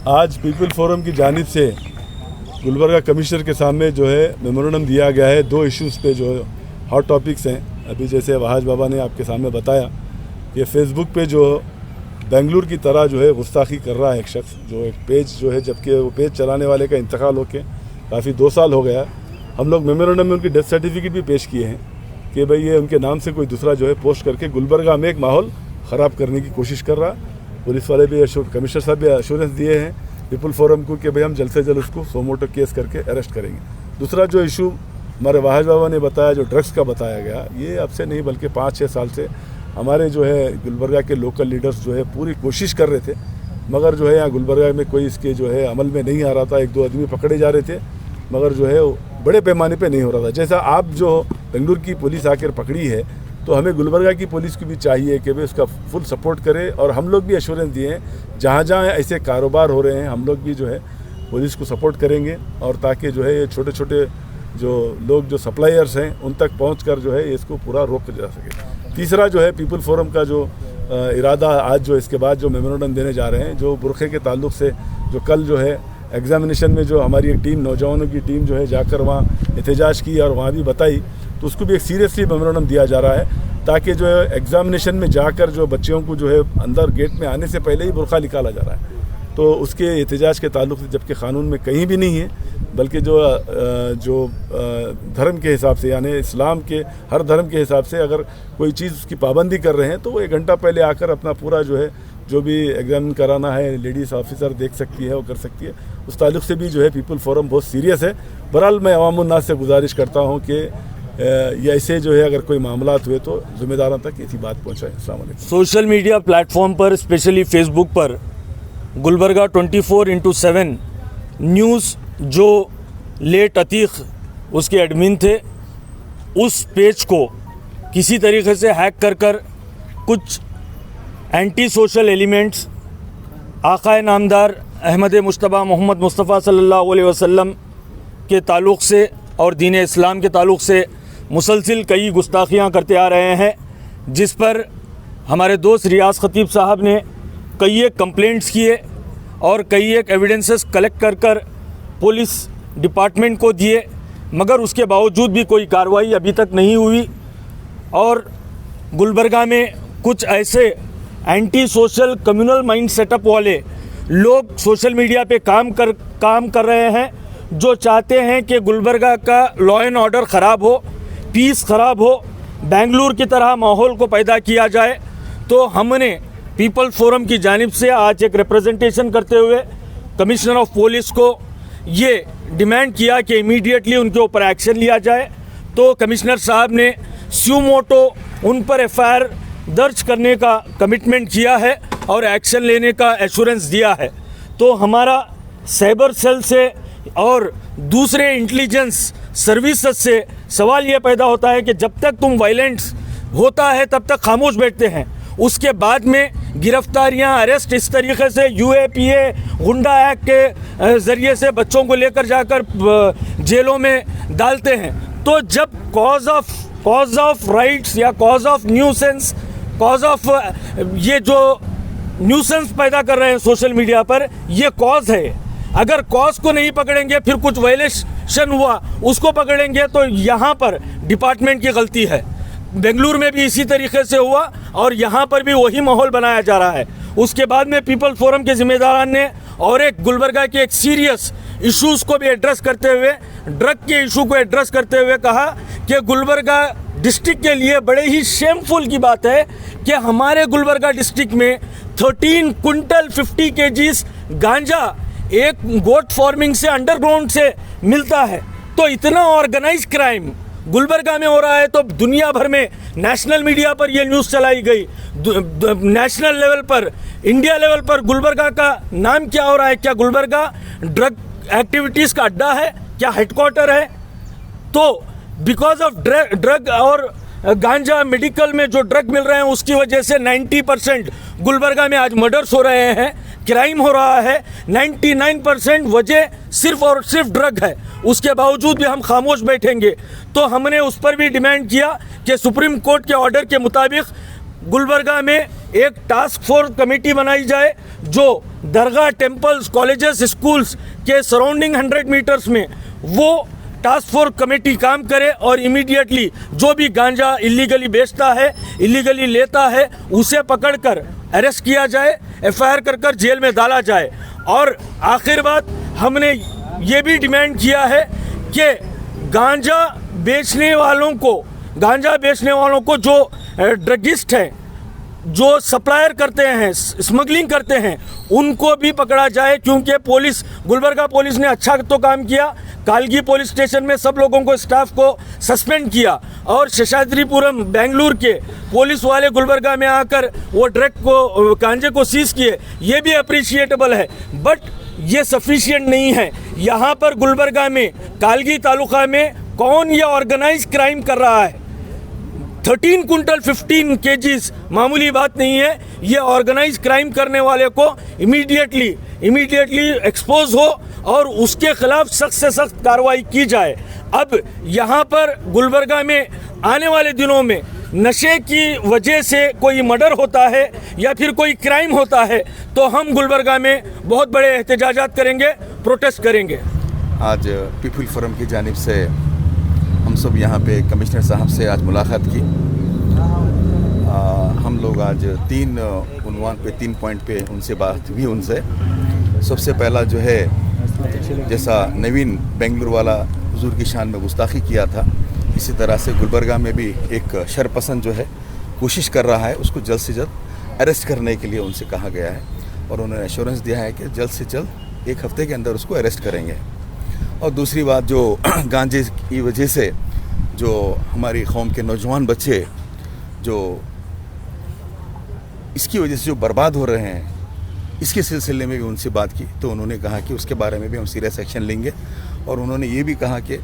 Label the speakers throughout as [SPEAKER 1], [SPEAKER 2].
[SPEAKER 1] आज people forum की जानिब से गुलबर्गा कमिश्नर के सामने जो है मेमोरेंडम दिया गया है। 2 इश्यूज़ पे जो हॉट टॉपिक्स हैं। अभी जैसे वहाज बाबा ने आपके सामने बताया कि फेसबुक पे जो बेंगलुरु की तरह जो है गुस्ताखी कर रहा है एक शख्स, जो एक पेज जो है, जबकि वो पेज चलाने वाले का इंतकाल होके काफ़ी 2 साल हो गया। हम लोग मेमोरेंडम में उनकी डेथ सर्टिफिकेट भी पेश किए हैं कि भाई ये उनके नाम से कोई दूसरा जो है पोस्ट करके गुलबर्गा में एक माहौल ख़राब करने की कोशिश कर रहा। पुलिस वाले भी कमिश्नर साहब भी एश्योरेंस दिए हैं पीपल फोरम को कि भाई हम जल्द से जल्द उसको सोमोटो केस करके अरेस्ट करेंगे। दूसरा जो इशू हमारे वहाज बाबा ने बताया, जो ड्रग्स का बताया गया, ये अब से नहीं बल्कि 5-6 साल से हमारे जो है गुलबर्गा के लोकल लीडर्स जो है पूरी कोशिश कर रहे थे, मगर जो है यहाँ गुलबर्गा में कोई इसके जो है अमल में नहीं आ रहा था। 1-2 आदमी पकड़े जा रहे थे, मगर जो है बड़े पैमाने पे नहीं हो रहा था। जैसा आप जो बेंगलुरु की पुलिस आकर पकड़ी है, तो हमें गुलबर्गा की पुलिस को भी चाहिए कि वे उसका फुल सपोर्ट करे। और हम लोग भी एश्योरेंस दिए हैं जहाँ जहाँ ऐसे कारोबार हो रहे हैं हम लोग भी जो है पुलिस को सपोर्ट करेंगे, और ताकि जो है ये छोटे छोटे जो लोग जो सप्लायर्स हैं उन तक पहुँच जो है इसको पूरा रोक जा सके। तीसरा जो है पीपल फोरम का जो इरादा आज जो इसके बाद जो मेमोरेंडम देने जा रहे हैं, जो बुरखे के ताल्लुक से जो कल जो है एग्जामिनेशन में जो हमारी एक टीम, नौजवानों की टीम जो है जाकर वहाँ एहतजाज की और वहाँ भी बताई, तो उसको भी एक सीरियसली मेमोरेंडम दिया जा रहा है ताकि जो है एग्जामिनेशन में जाकर जो बच्चियों को जो है अंदर गेट में आने से पहले ही बुरखा निकाला जा रहा है, तो उसके एहतजाज के ताल्लुक से, जबकि क़ानून में कहीं भी नहीं है, बल्कि जो धर्म के हिसाब से, यानी इस्लाम के हर धर्म के हिसाब से अगर कोई चीज़ उसकी पाबंदी कर रहे हैं तो वो 1 घंटा पहले आकर अपना पूरा जो है जो भी एग्जामिन कराना है लेडीज़ ऑफिसर देख सकती है, वो कर सकती है। उस ताल्लुक से भी जो है पीपल फोरम बहुत सीरियस है। बहरहाल मैं अवामुन्नास से गुजारिश करता हूँ कि ये ऐसे जो है अगर कोई मामलात हुए तो ज़िम्मेदारों तक ऐसी बात पहुँचाएँ। अस्सलाम वालेकुम।
[SPEAKER 2] सोशल मीडिया प्लेटफॉर्म पर, स्पेशली फेसबुक पर, गुलबर्गा 24/7 न्यूज़ जो लेट अतीक उसके एडमिन थे, उस पेज को किसी तरीके से हैक कर कुछ एंटी सोशल एलिमेंट्स आक़ाए नामदार अहमद मुश्तबा मोहम्मद मुस्तफ़ा सल्लल्लाहु अलैहि वसल्लम के ताल्लुक़ से और दीन इस्लाम के ताल्लुक़ से मुसलसिल कई गुस्ताखियाँ करते आ रहे हैं, जिस पर हमारे दोस्त रियाज ख़तीब साहब ने कई एक कंप्लेंट्स किए और कई एक एविडेंसेस कलेक्ट कर पुलिस डिपार्टमेंट को दिए, मगर उसके बावजूद भी कोई कार्रवाई अभी तक नहीं हुई। और गुलबर्गा में कुछ ऐसे anti social communal mind setup वाले लोग सोशल मीडिया पे काम कर रहे हैं, जो चाहते हैं कि गुलबर्गा का लॉ एंड ऑर्डर ख़राब हो, पीस ख़राब हो, बेंगलुरु की तरह माहौल को पैदा किया जाए। तो हमने पीपल फोरम की जानिब से आज एक रिप्रेजेंटेशन करते हुए कमिश्नर ऑफ पुलिस को ये डिमांड किया कि इमीडिएटली उनके ऊपर एक्शन लिया जाए। तो कमिश्नर साहब ने सुमोटो उन पर एफआईआर दर्ज करने का कमिटमेंट किया है और एक्शन लेने का एश्योरेंस दिया है। तो हमारा साइबर सेल से और दूसरे इंटेलिजेंस सर्विसेज से सवाल ये पैदा होता है कि जब तक तुम वायलेंस होता है तब तक खामोश बैठते हैं, उसके बाद में गिरफ्तारियां, अरेस्ट इस तरीके से यूएपीए गुंडा एक्ट के ज़रिए से बच्चों को लेकर जाकर जेलों में डालते हैं। तो जब कॉज ऑफ राइट्स या cause of nuisance, cause of ये जो न्यूसेंस पैदा कर रहे हैं सोशल मीडिया पर, ये कॉज है। अगर कॉज को नहीं पकड़ेंगे, फिर कुछ वायलेशन हुआ उसको पकड़ेंगे, तो यहाँ पर डिपार्टमेंट की गलती है। बेंगलुरु में भी इसी तरीके से हुआ और यहाँ पर भी वही माहौल बनाया जा रहा है। उसके बाद में पीपल फोरम के जिम्मेदारान ने और एक गुलबर्गा के एक सीरियस इश्यूज़ को भी एड्रेस करते हुए, ड्रग के इशू को एड्रेस करते हुए कहा कि गुलबर्गा डिस्ट्रिक्ट के लिए बड़े ही शेमफुल की बात है कि हमारे गुलबर्गा डिस्ट्रिक्ट में 13 क्विंटल 50 kgs गांजा एक गोट फार्मिंग से, अंडरग्राउंड से मिलता है। तो इतना ऑर्गेनाइज क्राइम गुलबर्गा में हो रहा है, तो दुनिया भर में नेशनल मीडिया पर यह न्यूज़ चलाई गई, नेशनल लेवल पर, इंडिया लेवल पर गुलबर्गा का नाम क्या हो रहा है? क्या गुलबर्गा ड्रग एक्टिविटीज़ का अड्डा है? क्या हेडक्वार्टर है? तो बिकॉज ऑफ ड्रग और गांजा, मेडिकल में जो ड्रग मिल रहे हैं उसकी वजह से 90% गुलबर्गा में आज मर्डर्स हो रहे हैं, क्राइम हो रहा है। 99% वजह सिर्फ और सिर्फ ड्रग है। उसके बावजूद भी हम खामोश बैठेंगे। तो हमने उस पर भी डिमांड किया कि सुप्रीम कोर्ट के ऑर्डर के मुताबिक गुलबर्गा में एक टास्क फोर्स कमेटी बनाई जाए जो दरगाह, टेम्पल्स, कॉलेजेस, स्कूल्स के सराउंडिंग 100 मीटर्स में वो टास्क फोर्स कमेटी काम करे और इमीडिएटली जो भी गांजा इलीगली बेचता है, इलीगली लेता है, उसे पकड़कर अरेस्ट किया जाए, एफआईआर कर जेल में डाला जाए। और आखिर बात, हमने ये भी डिमांड किया है कि गांजा बेचने वालों को जो ड्रगिस्ट हैं, जो सप्लायर करते हैं, स्मगलिंग करते हैं, उनको भी पकड़ा जाए। क्योंकि गुलबर्गा पुलिस ने अच्छा तो काम किया, कालगी पुलिस स्टेशन में सब लोगों को, स्टाफ को सस्पेंड किया और शेषाद्रीपुरम बेंगलुरु के पुलिस वाले गुलबर्गा में आकर वो गांजे को सीज किए, ये भी अप्रिशिएटेबल है। बट ये सफिशिएंट नहीं है। यहाँ पर गुलबर्गा में, कालगी तालुका में कौन ये ऑर्गेनाइज क्राइम कर रहा है? 13 कुंटल 15 केजीज मामूली बात नहीं है। ये ऑर्गेनाइज क्राइम करने वाले को इमीडिएटली एक्सपोज हो और उसके खिलाफ सख्त से सख्त कार्रवाई की जाए। अब यहाँ पर गुलबर्गा में आने वाले दिनों में नशे की वजह से कोई मर्डर होता है या फिर कोई क्राइम होता है तो हम गुलबर्गा में बहुत बड़े एहतजाजात करेंगे, प्रोटेस्ट करेंगे।
[SPEAKER 3] आज पीपल फोरम की जानिब से हम सब यहाँ पे कमिश्नर साहब से आज मुलाकात की। हम लोग आज 3 उन्वान पे 3 पॉइंट पे उनसे बात हुई। उनसे सबसे पहला जो है, जैसा नवीन बेंगलुरु वाला हुजूर की शान में गुस्ताखी किया था, इसी तरह से गुलबर्गा में भी एक शरपसंद जो है कोशिश कर रहा है, उसको जल्द से जल्द अरेस्ट करने के लिए उनसे कहा गया है और उन्होंने एश्योरेंस दिया है कि जल्द से जल्द 1 हफ्ते के अंदर उसको अरेस्ट करेंगे। और दूसरी बात, जो गांजे की वजह से जो हमारी कौम के नौजवान बच्चे जो इसकी वजह से जो बर्बाद हो रहे हैं, इसके सिलसिले में भी उनसे बात की तो उन्होंने कहा कि उसके बारे में भी हम सीरियस एक्शन लेंगे। और उन्होंने ये भी कहा कि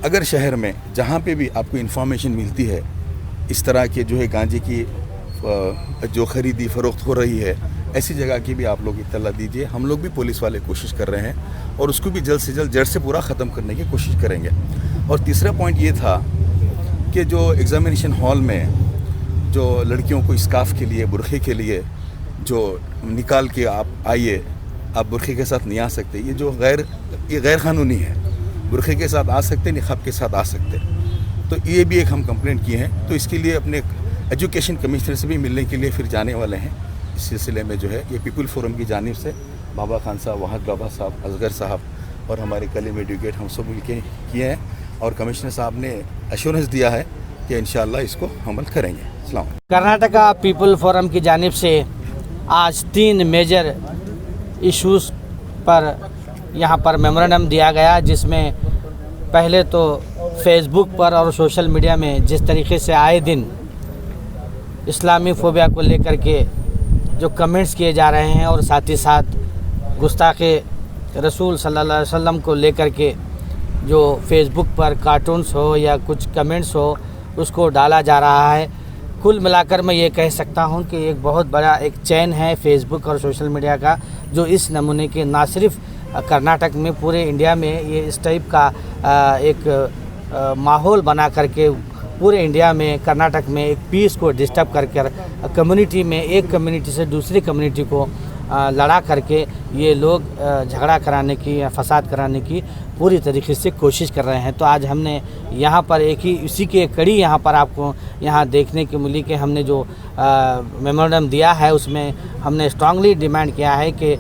[SPEAKER 3] अगर शहर में जहाँ पे भी आपको इन्फॉर्मेशन मिलती है इस तरह के जो है गांजे की जो ख़रीदी फ़रोख्त हो रही है, ऐसी जगह की भी आप लोग इत्तला दीजिए। हम लोग भी पुलिस वाले कोशिश कर रहे हैं और उसको भी जल्द से जल्द जड़ से पूरा ख़त्म करने की कोशिश करेंगे। और तीसरा पॉइंट ये था कि जो एग्ज़ामिनेशन हॉल में जो लड़कियों को स्कार्फ के लिए, बुरखे के लिए जो निकाल के आप आइए, आप बुरखे के साथ नहीं आ सकते, ये गैर क़ानूनी है। बुरखे के साथ आ सकते, निकाब के साथ आ सकते, तो ये भी एक हम कंप्लेंट किए हैं। तो इसके लिए अपने एजुकेशन कमिश्नर से भी मिलने के लिए फिर जाने वाले हैं। इस सिलसिले में जो है ये पीपल फोरम की जानिब से बाबा खान साहब, वहाद बाबा साहब, असगर साहब और हमारे कलीम एडवोकेट हम सब मिल के किए हैं और कमिश्नर साहब ने एश्योरेंस दिया है कि इंशाअल्लाह इसको अमल करेंगे। अस्सलाम।
[SPEAKER 4] कर्नाटका पीपल फोरम की जानिब से आज 3 मेजर इश्यूज़ पर यहाँ पर मेमोरेंडम दिया गया, जिसमें पहले तो फेसबुक पर और सोशल मीडिया में जिस तरीके से आए दिन इस्लामी फोबिया को लेकर के जो कमेंट्स किए जा रहे हैं और साथ ही साथ गुस्ताखे रसूल सल्लल्लाहु अलैहि वसल्लम को लेकर के जो फेसबुक पर कार्टून्स हो या कुछ कमेंट्स हो उसको डाला जा रहा है। कुल मिलाकर मैं ये कह सकता हूँ कि एक बहुत बड़ा एक चैन है फेसबुक और सोशल मीडिया का, जो इस नमूने के ना सिर्फ कर्नाटक में, पूरे इंडिया में ये इस टाइप का एक माहौल बना करके पूरे इंडिया में, कर्नाटक में एक पीस को डिस्टर्ब कर कम्युनिटी में, एक कम्युनिटी से दूसरी कम्युनिटी को लड़ा करके ये लोग झगड़ा कराने की या फसाद कराने की पूरी तरीके से कोशिश कर रहे हैं। तो आज हमने यहाँ पर एक ही इसी की एक कड़ी यहाँ पर आपको यहाँ देखने की मिली कि हमने जो मेमोरेंडम दिया है उसमें हमने स्ट्रांगली डिमांड किया है कि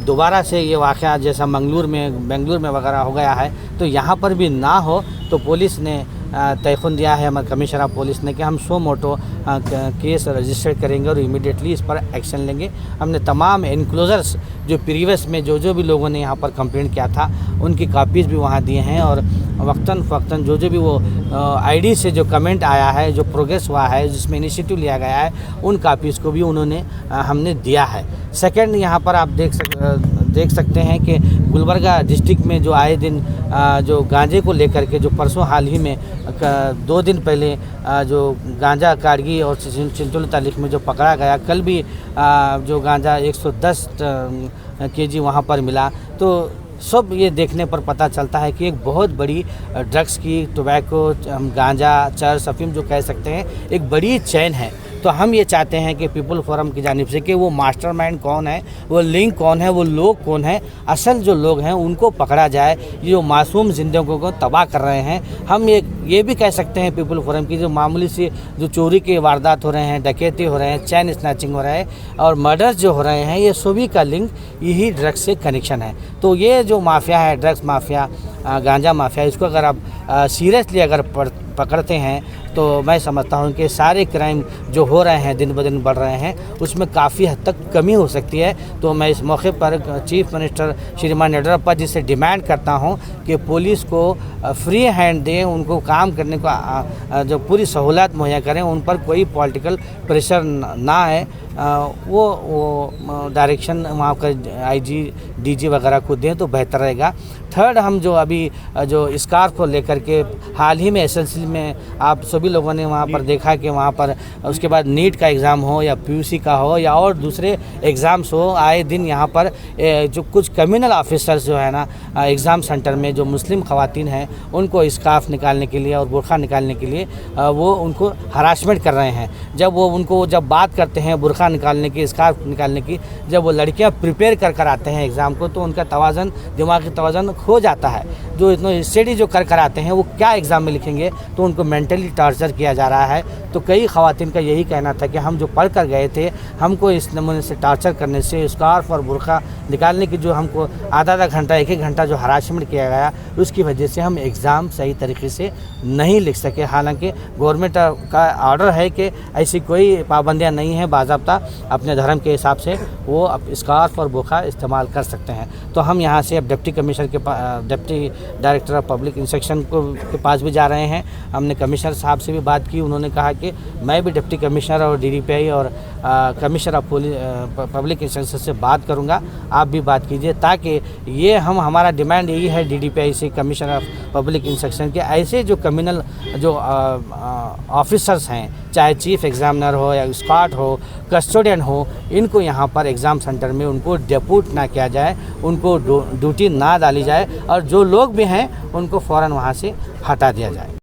[SPEAKER 4] दोबारा से ये वाक़या जैसा बेंगलुरु में वगैरह हो गया है तो यहाँ पर भी ना हो। तो पुलिस ने तयख़ुन दिया है, हमारे कमिश्नर ऑफ पुलिस ने, कि हम सो मोटो केस रजिस्टर करेंगे और इमीडिएटली इस पर एक्शन लेंगे। हमने तमाम एनक्लोजर्स जो प्रीवियस में जो भी लोगों ने यहाँ पर कंप्लेंट किया था उनकी कापीज़ भी वहाँ दिए हैं और वक्तन फ़क्तन जो भी वो आईडी से जो कमेंट आया है, जो प्रोग्रेस हुआ है, जिसमें इनिशिएटिव लिया गया है, उन कापीज़ को भी उन्होंने हमने दिया है। सेकंड, यहाँ पर आप देख सकते हैं कि गुलबर्गा डिस्ट्रिक्ट में जो आए दिन जो गांजे को लेकर के जो परसों हाल ही में 2 दिन पहले जो गांजा काड़गी और चिंचोली तालुक में जो पकड़ा गया, कल भी जो गांजा 110 केजी वहाँ पर मिला। तो सब ये देखने पर पता चलता है कि एक बहुत बड़ी ड्रग्स की, टोबैको, गांजा, चरस, अफीम जो कह सकते हैं, एक बड़ी चैन है तो हम ये चाहते हैं कि पीपल फोरम की जानिब से कि वो मास्टरमाइंड कौन है, वो लिंक कौन है, वो लोग कौन है, असल जो लोग हैं उनको पकड़ा जाए, ये जो मासूम ज़िंदगियों को तबाह कर रहे हैं। हम ये भी कह सकते हैं पीपल फोरम की जो मामूली सी जो चोरी के वारदात हो रहे हैं, डकैती हो रहे हैं, चैन स्नैचिंग हो रहा है और मर्डर्स जो हो रहे हैं, ये सभी का लिंक यही ड्रग्स से कनेक्शन है। तो ये जो माफिया है, ड्रग्स माफिया, गांजा माफिया, इसको अगर आप सीरियसली अगर पकड़ते हैं तो मैं समझता हूं कि सारे क्राइम जो हो रहे हैं, दिन ब दिन बढ़ रहे हैं, उसमें काफ़ी हद तक कमी हो सकती है। तो मैं इस मौके पर चीफ मिनिस्टर श्रीमान येडियुरप्पा जी से डिमांड करता हूं कि पुलिस को फ्री हैंड दें, उनको काम करने को जो पूरी सहूलत मुहैया करें, उन पर कोई पॉलिटिकल प्रेशर ना है। वो डायरेक्शन वहाँ का आईजी डीजी वगैरह को दें तो बेहतर रहेगा। थर्ड, हम जो अभी जो स्कार्फ को लेकर के हाल ही में एसएलसी में आप सभी लोगों ने वहाँ पर देखा कि वहाँ पर उसके बाद नीट का एग्ज़ाम हो या पीयूसी का हो या और दूसरे एग्ज़ाम्स हो, आए दिन यहाँ पर जो कुछ कम्युनल ऑफिसर्स जो है ना एग्ज़ाम सेंटर में जो मुस्लिम ख़वातीन हैं उनको स्कार्फ निकालने के लिए और बुर्का निकालने के लिए वो उनको हरासमेंट कर रहे हैं। जब वो उनको जब बात करते हैं बुर्का निकालने की, स्कार्फ निकालने की, जब वो लड़कियां प्रिपेयर कर आते हैं एग्ज़ाम को तो उनका तवाज़न, दिमागी तवाज़न खो जाता है। जो इतने स्टडी जो कर आते हैं वो क्या एग्ज़ाम में लिखेंगे, तो उनको मेंटली टॉर्चर किया जा रहा है। तो कई ख़वातीन का यही कहना था कि हम जो पढ़ कर गए थे, हमको इस नमूने से टॉर्चर करने से, स्कार्फ और बुर्का निकालने की जो हमको आधा घंटा, एक घंटा जो हरासमेंट किया गया, उसकी वजह से हम एग्ज़ाम सही तरीके से नहीं लिख सके। हालांकि गवर्नमेंट का ऑर्डर है कि ऐसी कोई पाबंदियां नहीं है, बाज़ाब्ता अपने धर्म के हिसाब से वो स्कार्फ और बुर्का इस्तेमाल कर सकते हैं। तो हम यहाँ से अब डिप्टी कमिश्नर के deputy director of public inspection के पास भी जा रहे हैं। हमने कमिश्नर साहब से भी बात की, उन्होंने कहा कि मैं भी डिप्टी कमिश्नर और डीडीपीआई और कमिश्नर ऑफ पब्लिक इंस्पेक्शन से बात करूंगा, आप भी बात कीजिए, ताकि ये हमारा डिमांड यही है डीडीपीआई से, कमिश्नर ऑफ पब्लिक इंस्पेक्शन के, ऐसे जो कम्युनल जो ऑफिसर्स हैं, चाहे चीफ एग्जामिनर हो या स्कॉट हो, कस्टोडियन हो, इनको यहाँ पर एग्ज़ाम सेंटर में उनको डेप्यूट ना किया जाए, उनको ड्यूटी ना डाली जाए और जो लोग भी हैं उनको फ़ौरन वहाँ से हटा दिया जाए।